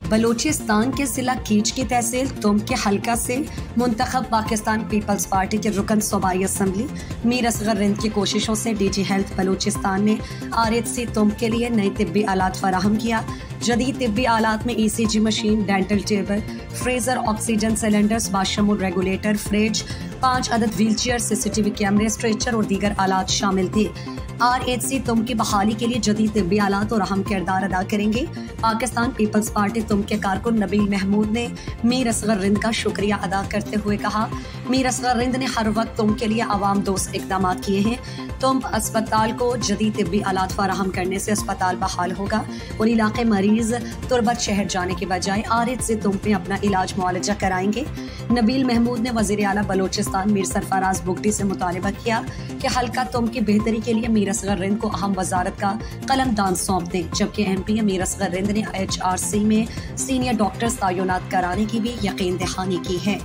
بلوچستان کے ضلع کیچ کی تحصیل تم کے حلقہ سے منتخب پاکستان پیپلز پارٹی کے رکن صوبائی اسمبلی میر اصغر رند کی کوششوں سے ڈی جی ہیلتھ بلوچستان نے RHC تم کے لیے نئی طبی آلات فراہم کیا۔ جدید طبی آلات میں ECG machine, dental table, freezer, oxygen cylinders, باشمول ریگولیٹر، فریج، 5 عدد ویل چیئر، CCTV کیمرے، اسٹریچر اور دیگر آلات شامل تھے۔ RHC تم کی بحالی کے لیے جدید طبی آلات اور اہم کردار ادا کریں گے۔ پاکستان پیپلز پارٹی تم کے کارکن نبیل محمود نے میر اصغر رند کا شکریہ ادا کرتے ہوئے کہا، میر اصغر رند نے ہر وقت تم کے لیے عوام دوست اقدامات کیے ہیں۔ تم اسپتال کو جدید طبی آلات فراہم کرنے سے اسپتال بحال ہوگا اور علاقے مریض تربت شہر جانے کے بجائے RHC تم میں اپنا علاج معالجہ کرائیں گے۔ نبیل محمود نے وزیر اعلیٰ بلوچستان میر سرفراز بگٹی سے مطالبہ کیا کہ حلقہ تم کی بہتری کے لیے میر اصغر رند کو اہم وزارت کا قلم دان سونپ دیں، جبکہ MP میر اصغر رند نے HRC میں سینئر ڈاکٹرز تعینات کرانے کی بھی یقین دہانی کی ہے۔